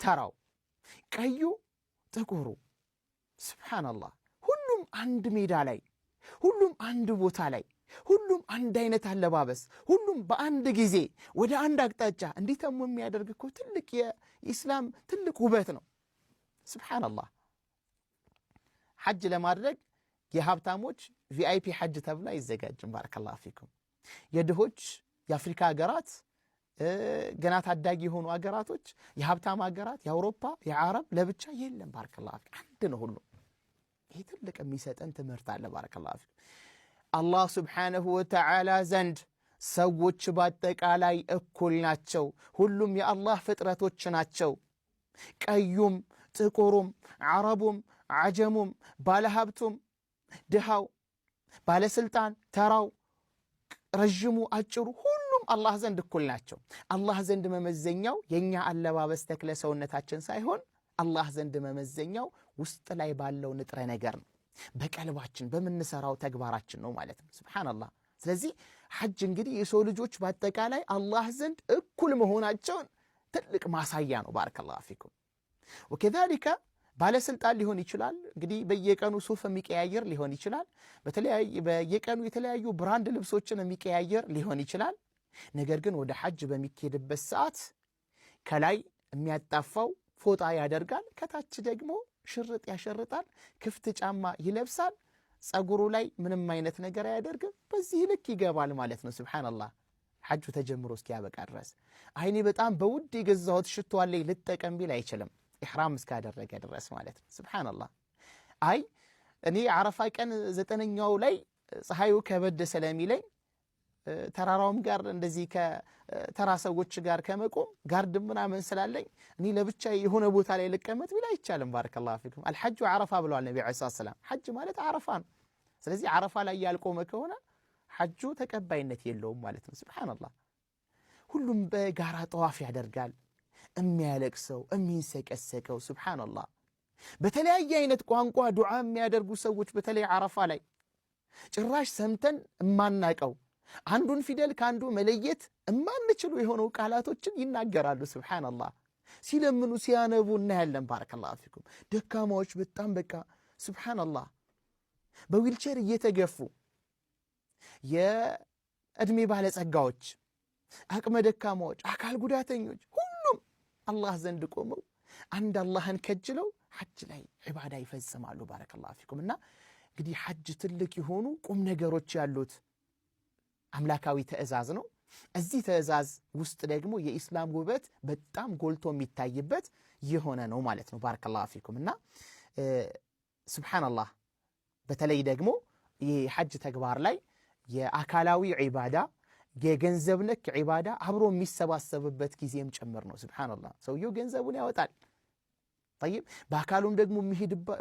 ተራው ቀዩ ጥቁሩ ሱብሃንአላህ ሁሉም አንድ ሜዳ ላይ ሁሉም አንድ ቦታ ላይ ሁሉም አንድ አይነት አለባበስ ሁሉም በአንድ ጊዜ ወደ አንድ አቅጣጫ እንዲተሙ የሚያደርግ እኮ ትልቅ የኢስላም ትልቅ ውበት ነው ሱብሃንአላህ ሐጅ ለማድረግ የሀብታሞች ቪአይፒ ሐጅ ተብሎ አይዘጋጅም ባረከላሁ ፊኩም የድሆች የአፍሪካ ሀገራት ገና ታዳጊ የሆኑ ሀገራቶች የሀብታም ሀገራት የአውሮፓ የአረብ ለብቻ የለም ባረከላሁ ፊኩም አንድ ነው ሁሉ ይሄ ትልቅ የሚሰጠን ትምህርት አለ ባረከላሁ ፊኩም አላህ ስብሓንሁ ወተዓላ ዘንድ ሰዎች በአጠቃላይ እኩል ናቸው ሁሉም የአላህ ፍጥረቶች ናቸው ቀዩም ጥቁሩም ዓረቡም ዓጀሙም ባለሀብቱም ድሃው ባለስልጣን ተራው ረጅሙ አጭሩ ሁሉም አላህ ዘንድ እኩል ናቸው አላህ ዘንድ መመዘኛው የኛ አለባበስ ተክለ ሰውነታችን ሳይሆን አላህ ዘንድ መመዘኛው ውስጥ ላይ ባለው ንጥረ ነገር ነው በቀልባችን በመንሰራው ተግባራችን ነው ማለት ነው ሱብሃንአላህ ስለዚህ ሐጅ እንግዲህ የሰው ልጆች በአጠቃላይ አላህ ዘንድ እኩል መሆናቸውን ትልቅ ማሳያ ነው ባረከላሁ ፊኩም ወከذلك ባለስልጣን ሊሆን ይችላል እንግዲህ በየቀኑ ሱፍ የሚቀያየር ሊሆን ይችላል በየቀኑ የተለያዩ ብራንድ ልብሶችን የሚቀያየር ሊሆን ይችላል ነገር ግን ወደ ሐጅ በሚኬድበት ሰዓት ከላይ የሚያጣፋው ፎጣ ያደርጋል ከታች ደግሞ ሽርጥ ያሸርጣል ክፍት ጫማ ይለብሳል ጸጉሩ ላይ ምንም አይነት ነገር ያደርግም በዚህ ልክ ይገባል ማለት ነው ሱብሃንአላህ ሐጁ ተጀምሮ እስኪያበቃ ድረስ አይኔ በጣም በውድ የገዛሁት ሽቶ አለኝ ልጠቀም ቢል አይችልም ኢህራም እስካደረገ ድረስ ማለት ነው ሱብሃንአላህ አይ እኔ አረፋ ቀን 9ኛው ላይ ፀሐዩ ከበደ ስለሚለኝ ተራራውም ጋር እንደዚህ ከተራ ሰዎች ጋር ከመቆም ጋርድ ምናምን ስላለኝ እኔ ለብቻ የሆነ ቦታ ላይ ልቀመጥ ቢል አይቻልም ባረከላሁ ፊኩም አልሐጁ አረፋ ብለዋል ነብዩ ሰለላሁ ዐለይሂ ወሰለም ሐጅ ማለት አረፋ ነው ስለዚህ አረፋ ላይ ያልቆመ ከሆነ ሐጁ ተቀባይነት የለውም ማለት ነው ሱብሃንአላህ ሁሉም በጋራ ጠዋፍ ያደርጋል የሚያለቅሰው የሚንሰቀሰቀው ሱብሃንአላህ በተለያየ አይነት ቋንቋ ዱዓ የሚያደርጉ ሰዎች በተለይ አረፋ ላይ ጭራሽ ሰምተን ማናቀው አንዱን ፊደል ካንዱ መለየት እማንችሉ የሆኑ ቃላቶችን ይናገራሉ ሱብሃንአላህ ሲለምኑ ሲያነቡ እናያለን ባረከላሁ ፊኩም ደካማዎች በጣም በቃ ሱብሃንአላህ በዊልቸር እየተገፉ የእድሜ ባለጸጋዎች አቅመ ደካማዎች አካል ጉዳተኞች ሁሉም አላህ ዘንድ ቆመው አንድ አላህን ከጅለው ሐጅ ላይ ዒባዳ ይፈጽማሉ ባረከላሁ ፊኩምና እንግዲህ ሐጅ ትልቅ የሆኑ ቁም ነገሮች ያሉት አምላካዊ ትእዛዝ ነው እዚህ ትእዛዝ ውስጥ ደግሞ የኢስላም ውበት በጣም ጎልቶ የሚታይበት የሆነ ነው ማለት ነው ባረከላሁ ፊኩምና ሱብሃንአላህ በተለይ ደግሞ የሐጅ ተግባር ላይ የአካላዊ ዒባዳ የገንዘብ ነክ ዒባዳ አብሮ የሚሰባሰብበት ጊዜም ጭምር ነው ሱብሃንአላህ ሰውየው ገንዘቡን ያወጣል طيب በአካሉም ደግሞ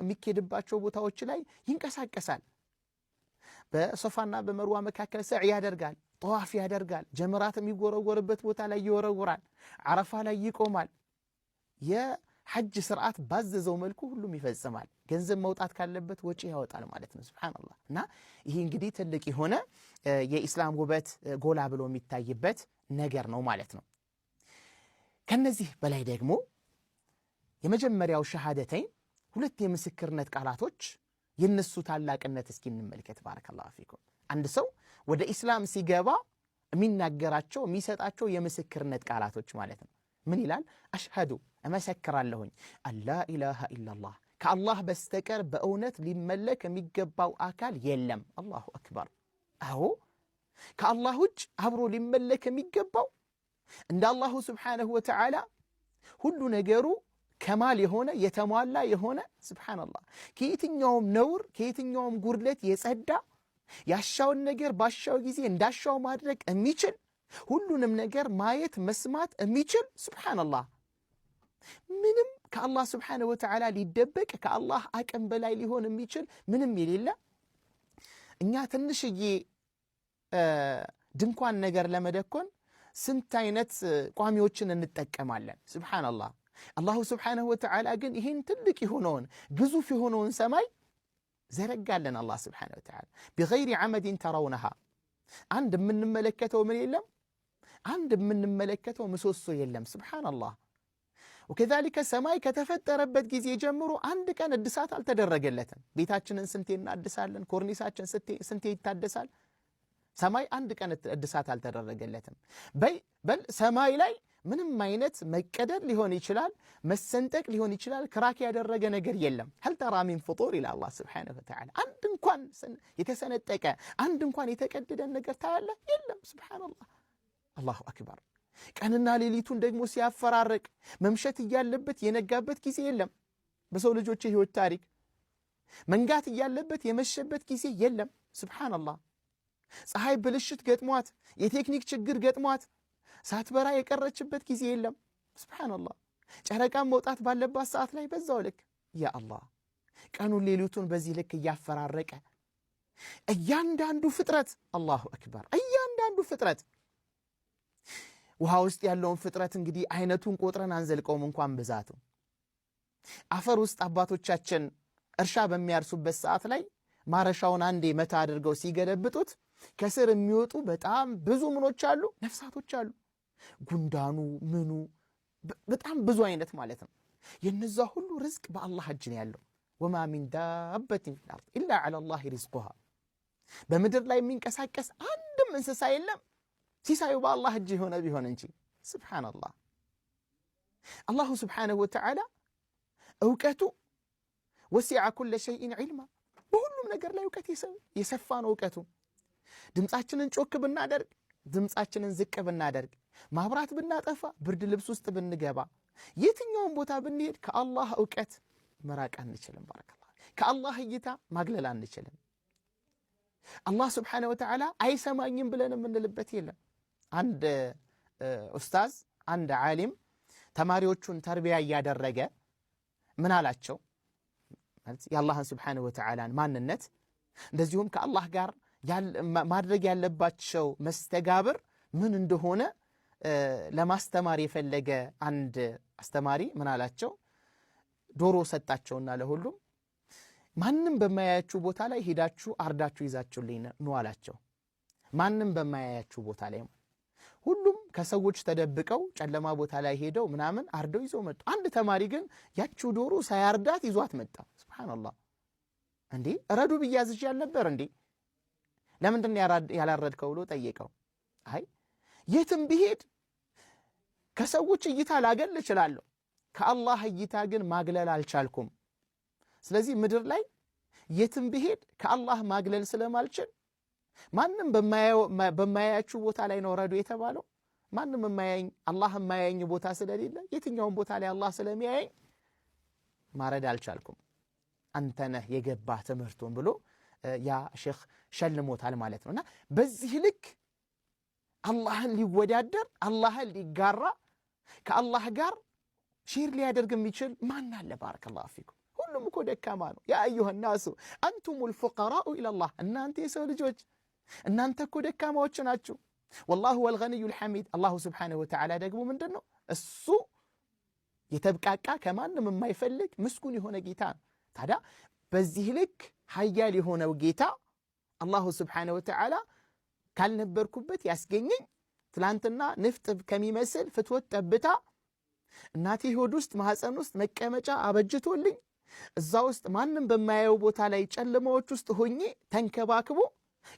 የሚሄድባቸው ቦታዎች ላይ ይንቀሳቀሳል በሶፋና በመርዋ መካከል ሰዕ ያደርጋል ጠዋፍ ያደርጋል ጀመራት የሚጎረጎርበት ቦታ ላይ ይወረውራል አረፋ ላይ ይቆማል የሐጅ ስርዓት ባዘዘው መልኩ ሁሉም ይፈጽማል ገንዘብ መውጣት ካለበት ወጪ ያወጣል ማለት ነው ሱብሃንአላህ እና ይሄ እንግዲህ ትልቅ የሆነ የኢስላም ውበት ጎላ ብሎ የሚታይበት ነገር ነው ማለት ነው ከነዚህ በላይ ደግሞ የመጀመሪያው ሸሃደተይን ሁለት የምስክርነት ቃላቶች የነሱ ታላቅነት እስኪ እንመልከት ባረከላሁ ፊኩም አንድ ሰው ወደ ኢስላም ሲገባ የሚናገራቸው የሚሰጣቸው የምስክርነት ቃላቶች ማለት ነው ምን ይላል አሽሃዱ እመሰክራለሁኝ አላ ኢላሃ ኢላላህ ከአላህ በስተቀር በእውነት ሊመለክ የሚገባው አካል የለም አላሁ አክበር አዎ ከአላህ ውጭ አብሮ ሊመለክ የሚገባው እንደ አላሁ ስብሓንሁ ወተዓላ ሁሉ ነገሩ ከማል የሆነ የተሟላ የሆነ ሱብሃንአላህ ከየትኛውም ነውር ከየትኛውም ጉድለት የጸዳ ያሻውን ነገር ባሻው ጊዜ እንዳሻው ማድረግ የሚችል ሁሉንም ነገር ማየት መስማት የሚችል ሱብሃንአላህ ምንም ከአላህ ስብሓንሁ ወተዓላ ሊደበቅ ከአላህ አቅም በላይ ሊሆን የሚችል ምንም የሌለ እኛ ትንሽዬ ድንኳን ነገር ለመደኮን ስንት አይነት ቋሚዎችን እንጠቀማለን ሱብሃንአላህ አላሁ ስብሓንሁ ወተዓላ ግን ይህን ትልቅ የሆነውን ግዙፍ የሆነውን ሰማይ ዘረጋለን አላህ ስብሓንሁ ወተዓላ ቢገይሪ ዐመድን ተረውነሃ አንድ የምንመለከተው ምን የለም አንድ የምንመለከተው ምሰሶ የለም ሱብሃንአላህ ወከዛሊከ ሰማይ ከተፈጠረበት ጊዜ ጀምሮ አንድ ቀን እድሳት አልተደረገለትም። ቤታችንን ስንቴ እናድሳለን? ኮርኒሳችን ስንቴ ይታደሳል? ሰማይ አንድ ቀን እድሳት አልተደረገለትም። በል ሰማይ ላይ ምንም አይነት መቀደድ ሊሆን ይችላል፣ መሰንጠቅ ሊሆን ይችላል፣ ክራክ ያደረገ ነገር የለም። هل ترى من فطور الى الله سبحانه وتعالى አንድ እንኳን የተሰነጠቀ አንድ እንኳን የተቀደደ ነገር ታያለ? የለም። ሱብሃንአላህ አላሁ አክበር። ቀንና ሌሊቱን ደግሞ ሲያፈራርቅ መምሸት እያለበት የነጋበት ጊዜ የለም። በሰው ልጆች ህይወት ታሪክ መንጋት እያለበት የመሸበት ጊዜ የለም። ሱብሃንአላህ ፀሐይ ብልሽት ገጥሟት የቴክኒክ ችግር ገጥሟት ሳትበራ የቀረችበት ጊዜ የለም። ሱብሃንአላህ ጨረቃም መውጣት ባለባት ሰዓት ላይ በዛው ልክ ያ አላህ ቀኑን ሌሊቱን በዚህ ልክ እያፈራረቀ እያንዳንዱ ፍጥረት አላሁ አክበር እያንዳንዱ ፍጥረት ውሃ ውስጥ ያለውን ፍጥረት እንግዲህ አይነቱን ቆጥረን አንዘልቀውም እንኳን ብዛቱ። አፈር ውስጥ አባቶቻችን እርሻ በሚያርሱበት ሰዓት ላይ ማረሻውን አንዴ መታ አድርገው ሲገለብጡት ከስር የሚወጡ በጣም ብዙ ምኖች አሉ፣ ነፍሳቶች አሉ። ጉንዳኑ ምኑ በጣም ብዙ አይነት ማለት ነው። የነዛ ሁሉ ርዝቅ በአላህ እጅ ነው ያለው። ወማ ሚን ዳበትን ፊል አርድ ኢላ ዐላ አላህ ሪዝቁሃ። በምድር ላይ የሚንቀሳቀስ አንድም እንስሳ የለም ሲሳዩ በአላህ እጅ የሆነ ቢሆን እንጂ። ሱብሃንአላህ አላሁ ሱብሓነሁ ወተዓላ እውቀቱ ወሲዐ ኩለ ሸይኢን ዒልማ፣ በሁሉም ነገር ላይ እውቀት የሰፋ ነው እውቀቱ። ድምፃችንን ጮክ ብናደርግ፣ ድምፃችንን ዝቅ ብናደርግ፣ ማብራት ብናጠፋ፣ ብርድ ልብስ ውስጥ ብንገባ፣ የትኛውን ቦታ ብንሄድ ከአላህ እውቀት መራቅ አንችልም። ባረከላህ ከአላህ እይታ ማግለል አንችልም። አላህ ስብሓነሁ ወተዓላ አይሰማኝም ብለን የምንልበት የለም። አንድ ኡስታዝ አንድ ዓሊም ተማሪዎቹን ተርቢያ እያደረገ ምን አላቸው? የአላህን ስብሓነሁ ወተዓላን ማንነት እንደዚሁም ከአላህ ጋር ማድረግ ያለባቸው መስተጋብር ምን እንደሆነ ለማስተማር የፈለገ አንድ አስተማሪ ምን አላቸው? ዶሮ ሰጣቸውና ለሁሉም ማንም በማያያችሁ ቦታ ላይ ሄዳችሁ አርዳችሁ ይዛችሁልኝ ነው አላቸው። ማንም በማያያችሁ ቦታ ላይ ሁሉም ከሰዎች ተደብቀው ጨለማ ቦታ ላይ ሄደው ምናምን አርደው ይዘው መጡ። አንድ ተማሪ ግን ያቺው ዶሮ ሳያርዳት ይዟት መጣ። ሱብሃንአላህ እንዴ ረዱ ብያዝሽ ያልነበር እንዴ ለምንድን ያላረድከው ብሎ ጠየቀው። አይ የትም ብሄድ ከሰዎች እይታ ላገል እችላለሁ፣ ከአላህ እይታ ግን ማግለል አልቻልኩም። ስለዚህ ምድር ላይ የትም ብሄድ ከአላህ ማግለል ስለማልችል ማንም በማያያችሁ ቦታ ላይ ነው ረዱ የተባለው። ማንም የማያየኝ አላህ የማያየኝ ቦታ ስለሌለ የትኛውን ቦታ ላይ አላህ ስለሚያየኝ ማረድ አልቻልኩም፣ አንተ ነህ የገባህ ትምህርቱን ብሎ ያ ሼኽ ሸልሞታል ማለት ነውና በዚህ ልክ አላህን ሊወዳደር አላህን ሊጋራ ከአላህ ጋር ሼር ሊያደርግ የሚችል ማን አለ? ባረከላሁ ፊኩም። ሁሉም እኮ ደካማ ነው። ያ አዩሃ ናሱ አንቱሙል ፉቀራኡ ኢለላህ፣ እናንተ የሰው ልጆች እናንተ እኮ ደካማዎች ናችሁ። ወላሁ ወልገኒዩል ሐሚድ። አላሁ ስብሓነሁ ወተዓላ ደግሞ ምንድን ነው? እሱ የተብቃቃ ከማንም የማይፈልግ ምስጉን የሆነ ጌታ ነው። ታዲያ በዚህ ልክ ሀያል የሆነው ጌታ አላሁ ስብሓነሁ ወተዓላ ካልነበርኩበት ያስገኘኝ ትላንትና ንፍጥ ከሚመስል ፍትወት ጠብታ እናቴ ሆድ ውስጥ ማህፀን ውስጥ መቀመጫ አበጅቶልኝ እዛ ውስጥ ማንም በማያየው ቦታ ላይ ጨለማዎች ውስጥ ሆኜ ተንከባክቦ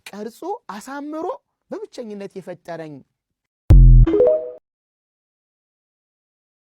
ቀርጾ አሳምሮ በብቸኝነት የፈጠረኝ